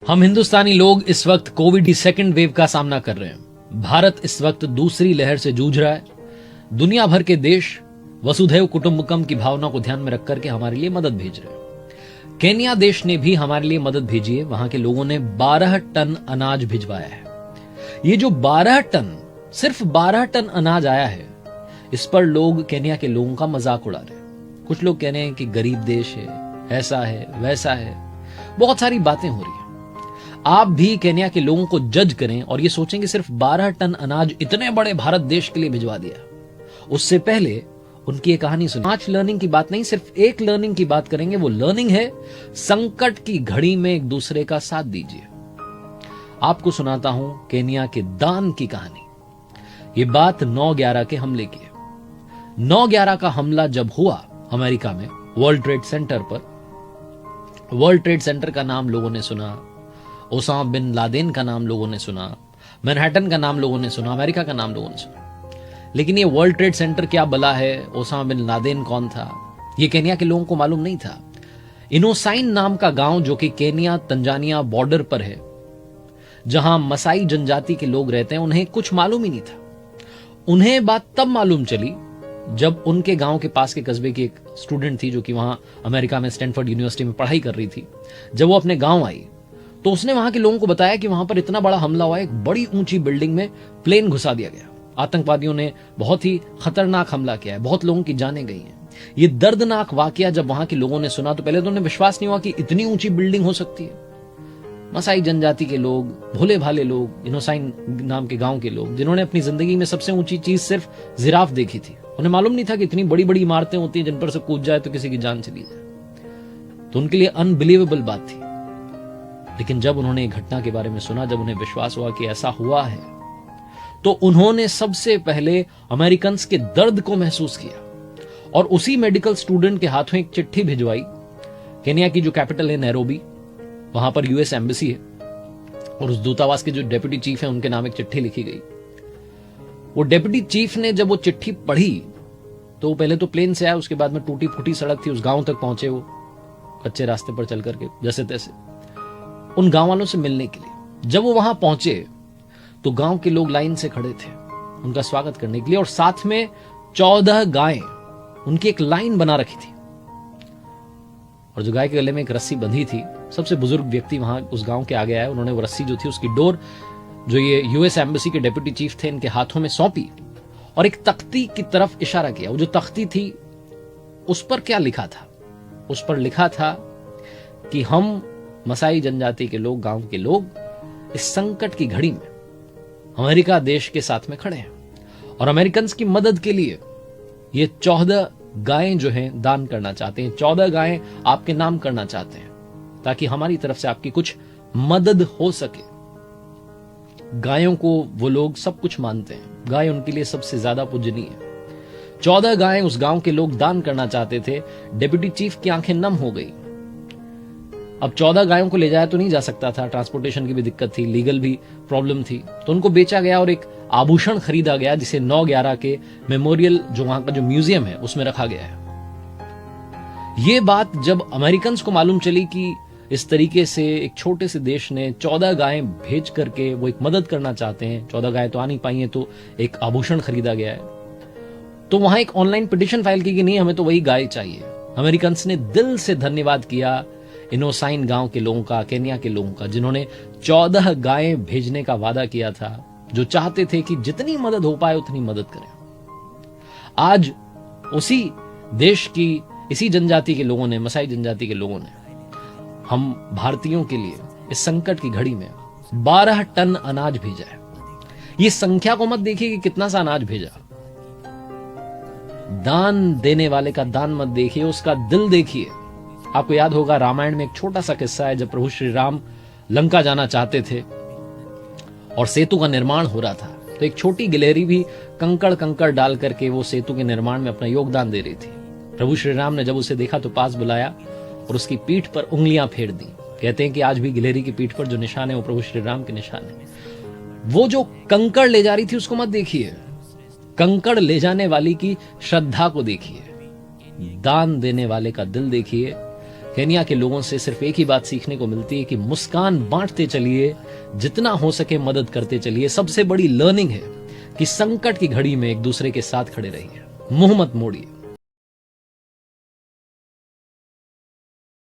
हम हिंदुस्तानी लोग इस वक्त कोविड की सेकंड वेव का सामना कर रहे हैं। भारत इस वक्त दूसरी लहर से जूझ रहा है। दुनिया भर के देश वसुधैव कुटुंबकम की भावना को ध्यान में रख करके हमारे लिए मदद भेज रहे हैं। केन्या देश ने भी हमारे लिए मदद भेजी है। वहां के लोगों ने 12 टन अनाज भिजवाया है। ये जो 12 टन, सिर्फ 12 टन अनाज आया है, इस पर लोग केन्या के लोगों का मजाक उड़ा रहे हैं। कुछ लोग कह रहे हैं कि गरीब देश है, ऐसा है, वैसा है, बहुत सारी बातें हो रही है। आप भी केन्या के लोगों को जज करें और ये सोचें कि सिर्फ 12 टन अनाज इतने बड़े भारत देश के लिए भिजवा दिया। उससे पहले उनकी एक कहानी सुनिए। 5 लर्निंग की बात नहीं, सिर्फ एक लर्निंग की बात करेंगे। वो लर्निंग है, संकट की घड़ी में एक दूसरे का साथ दीजिए। आपको सुनाता हूं केन्या के दान की कहानी। ये बात 9/11 के हमले की है। 9/11 का हमला जब हुआ अमेरिका में वर्ल्ड ट्रेड सेंटर पर, वर्ल्ड ट्रेड सेंटर का नाम लोगों ने सुना, ओसामा बिन लादेन का नाम लोगों ने सुना, मैनहट्टन का नाम लोगों ने सुना, अमेरिका का नाम लोगों ने सुना। लेकिन ये वर्ल्ड ट्रेड सेंटर क्या बला है, ओसामा बिन लादेन कौन था, ये केन्या के लोगों को मालूम नहीं था। इनोसाइन नाम का गांव जो कि केन्या तंजानिया बॉर्डर पर है, जहां मसाई जनजाति के लोग रहते हैं, उन्हें कुछ मालूम ही नहीं था। उन्हें बात तब मालूम चली जब उनके गांव के पास के कस्बे की एक स्टूडेंट थी जो कि वहां अमेरिका में स्टैनफोर्ड यूनिवर्सिटी में पढ़ाई कर रही थी। जब वो अपने गांव आई तो उसने वहां के लोगों को बताया कि वहां पर इतना बड़ा हमला हुआ है, एक बड़ी ऊंची बिल्डिंग में प्लेन घुसा दिया गया। आतंकवादियों ने बहुत ही खतरनाक हमला किया है, बहुत लोगों की जानें गई हैं। ये दर्दनाक वाकया जब वहां के लोगों ने सुना तो पहले तो उन्हें विश्वास नहीं हुआ कि इतनी ऊंची बिल्डिंग हो सकती है। मसाई जनजाति के लोग, भोले भाले लोग, इनोसाइन नाम के गांव के लोग, जिन्होंने अपनी जिंदगी में सबसे ऊंची चीज सिर्फ जिराफ देखी थी, उन्हें मालूम नहीं था कि इतनी बड़ी बड़ी इमारतें होती हैं जिन पर से कूद जाए तो किसी की जान चली जाए। तो उनके लिए अनबिलीवेबल बात थी। लेकिन जब उन्होंने घटना के बारे में सुना, जब उन्हें विश्वास हुआ कि ऐसा हुआ है, तो उन्होंने सबसे पहले अमेरिकन के दर्द को महसूस किया और उसी मेडिकल स्टूडेंट के हाथों एक चिट्ठी भिजवाई। केन्या की जो कैपिटल है नैरोबी, वहां पर यूएस एम्बेसी है और उस दूतावास के जो डेप्यूटी चीफ है उनके नाम एक चिट्ठी लिखी गई। वो डेप्यूटी चीफ ने जब वो चिट्ठी पढ़ी तो पहले तो प्लेन से आया, उसके बाद में टूटी फूटी सड़क थी, उस गांव तक पहुंचे वो कच्चे रास्ते पर चल करके जैसे तैसे उन गांव वालों से मिलने के लिए। जब वो वहां पहुंचे तो गांव के लोग लाइन से खड़े थे उनका स्वागत करने के लिए और साथ में 14 गायें, उनकी एक लाइन बना रखी थी और जो गाय के गले में एक रस्सी बंधी थी, सबसे बुजुर्ग व्यक्ति वहां उस गांव के आगे आए, उन्होंने वो रस्सी जो थी उसकी डोर जो ये यूएस एम्बेसी के डेप्यूटी चीफ थे इनके हाथों में सौंपी और एक तख्ती की तरफ इशारा किया। वो जो तख्ती थी उस पर क्या लिखा था? उस पर लिखा था कि हम मसाई जनजाति के लोग, गांव के लोग, इस संकट की घड़ी में अमेरिका देश के साथ में खड़े हैं और अमेरिकन की मदद के लिए ये 14 गायें जो हैं दान करना चाहते हैं। 14 गायें आपके नाम करना चाहते हैं ताकि हमारी तरफ से आपकी कुछ मदद हो सके। गायों को वो लोग सब कुछ मानते हैं, गाय उनके लिए सबसे ज्यादा पूजनीय है। 14 गायें उस गांव के लोग दान करना चाहते थे। डेप्यूटी चीफ की आंखें नम हो गई। अब 14 गायों को ले जाया तो नहीं जा सकता था, ट्रांसपोर्टेशन की भी दिक्कत थी, लीगल भी प्रॉब्लम थी, तो उनको बेचा गया और एक आभूषण खरीदा गया जिसे 9/11 के मेमोरियल जो वहां का जो म्यूजियम है उसमें रखा गया है। ये बात जब अमेरिकन को मालूम चली कि इस तरीके से एक छोटे से देश ने 14 गायें भेज करके वो एक मदद करना चाहते हैं, 14 गायें तो आ नहीं पाई हैं तो एक आभूषण खरीदा गया है, तो वहां एक ऑनलाइन पिटिशन फाइल की कि नहीं, हमें तो वही गाय चाहिए। अमेरिकन ने दिल से धन्यवाद किया इनोसाइन गांव के लोगों का, केन्या के लोगों का, जिन्होंने 14 गायें भेजने का वादा किया था, जो चाहते थे कि जितनी मदद हो पाए उतनी मदद करें। आज उसी देश की इसी जनजाति के लोगों ने, मसाई जनजाति के लोगों ने हम भारतीयों के लिए इस संकट की घड़ी में 12 टन अनाज भेजा है। ये संख्या को मत देखिए कि कितना सा अनाज भेजा, दान देने वाले का दान मत देखिए, उसका दिल देखिए। आपको याद होगा रामायण में एक छोटा सा किस्सा है, जब प्रभु श्री राम लंका जाना चाहते थे और सेतु का निर्माण हो रहा था, तो एक छोटी गिलहरी भी कंकड़ डाल करके वो सेतु के निर्माण में अपना योगदान दे रही थी। प्रभु श्री राम ने जब उसे देखा तो पास बुलाया और उसकी पीठ पर उंगलियां फेर दी। कहते हैं कि आज भी गिलहरी की पीठ पर जो निशान है वो प्रभु श्री राम के निशान है। वो जो कंकड़ ले जा रही थी उसको मत देखिए, कंकड़ ले जाने वाली की श्रद्धा को देखिए, दान देने वाले का दिल देखिए, केन्या के लोगों से सिर्फ एक ही बात सीखने को मिलती है कि मुस्कान बांटते चलिए, जितना हो सके मदद करते चलिए। सबसे बड़ी लर्निंग है कि संकट की घड़ी में एक दूसरे के साथ खड़े रहिए, मुंह मत मोड़िए।